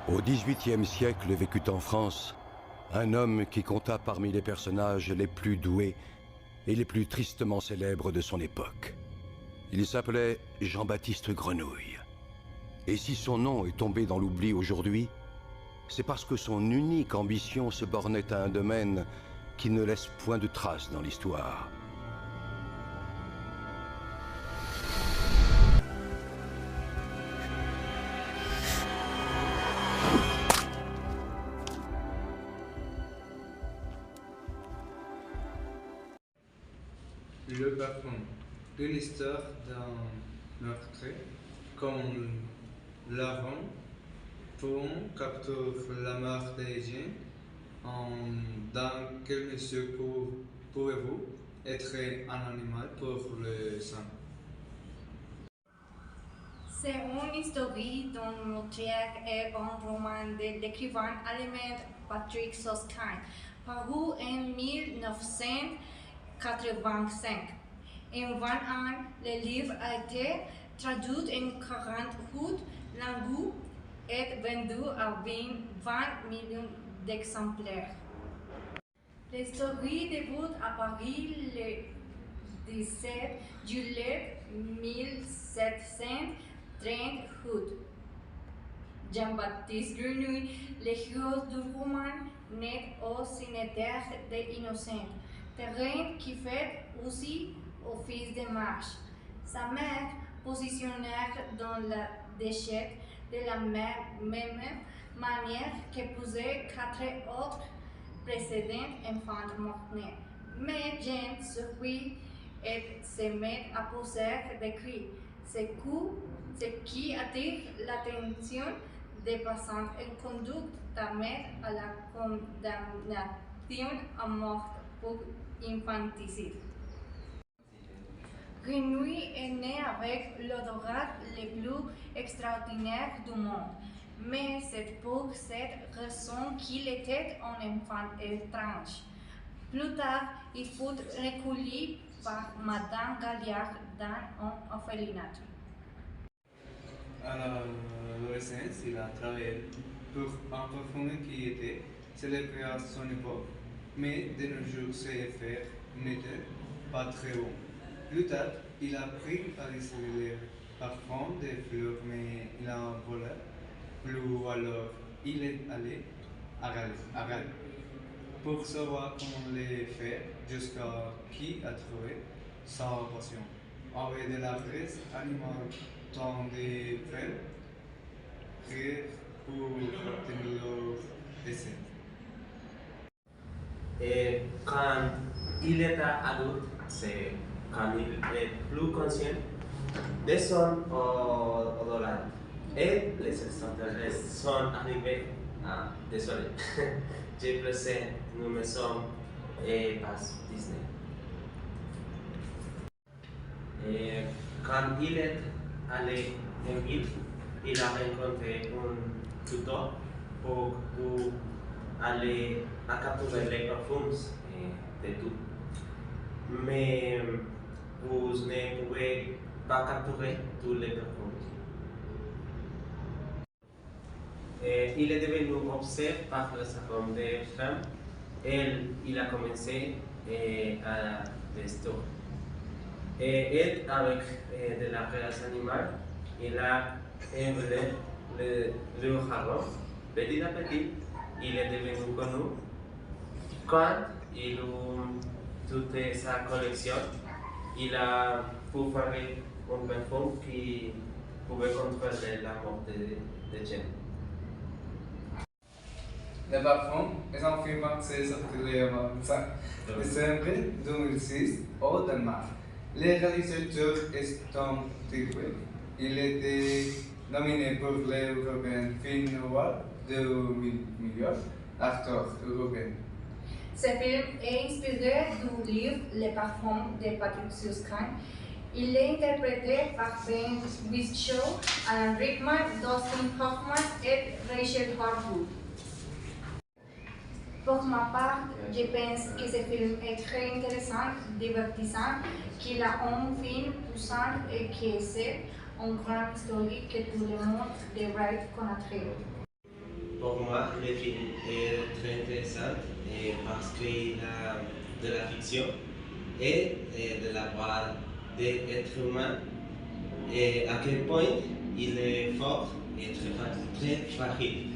Au XVIIIe siècle vécut en France un homme qui compta parmi les personnages les plus doués et les plus tristement célèbres de son époque. Il s'appelait Jean-Baptiste Grenouille. Et si son nom est tombé dans l'oubli aujourd'hui, c'est parce que son unique ambition se bornait à un domaine qui ne laisse point de traces dans l'histoire. Le parfum, une histoire d'un meurtre, comme l'avant, pour capture la mort des gens. Dans quelle mesure pouvez-vous être un animal pour le sang? C'est une histoire d'un meurtrier et un roman de l'écrivain allemand Patrick Süskind, paru en 1985. En 20 ans, le livre a été traduit en 48 langues et vendu à 20 millions d'exemplaires. L'histoire débute à Paris le 17 juillet 1738. Jean-Baptiste Grenouille, le héros du roman, naît au cimetière des Innocents, terrain qui fait aussi office de marche. Sa mère, positionnée dans la déchetterie de la même manière qu'épousait 4 autres précédentes enfants morts-nés. Mais Jean surprit et se met à pousser des cris, ce qui attire l'attention des passants et conduit Ahmed à la condamnation à mort pour infanticide. Grenouille est né avec l'odorat le plus extraordinaire du monde, mais c'est pour cette raison qu'il était un enfant étrange. Plus tard, il fut recueilli par Madame Galliard dans un orphelinat. À l'adolescence, il a travaillé pour un parfum qui était célébré à son époque, mais de nos jours ses effets n'étaient pas très bons. Plus tard, il a appris à distiller les parfums des fleurs, mais il en volait plus, alors il est allé à Galles pour savoir comment les faire jusqu'à qui a trouvé sa passion. Avec de la graisse animale dans des prêles, rire pour obtenir leur essai. Et quand il est adulte, c'est quand il est plus conscient de son odorat. Et les extraterrestres sont arrivés à... Désolé, j'ai placé une maison et pas Disney. Et quand il est allé en ville, il a rencontré un tuteur pour aller à capturer les parfums de tout. Mais vous ne pouvez pas capturer tous les parfums. Il est devenu obsédé par sa femme de femme. Il a commencé à destruire. Et avec de la race animale, il a élevé le hareng. Petit à petit, il est devenu connu. Quand il a toute sa collection, il a pu faire un parfum qui pouvait contrôler la mort de gens. Le parfum est un film axé sorti le 25 décembre 2006 au Danemark. Le réalisateur est Tom Tykwer. Il était nominé pour l'European Film Award de meilleur acteur européen. Ce film est inspiré du livre Les parfums de Patrick Süskind. Il est interprété par Ben Whishaw, Alan Rickman, Dustin Hoffman et Rachel Harwood. Pour ma part, je pense que ce film est très intéressant, divertissant, qu'il a un film puissant et que c'est une grande histoire que tout le monde devrait connaître. pour moi, le film est très intéressant parce qu'il a de la fiction et de la voix d'être humain et à quel point il est fort et très fragile.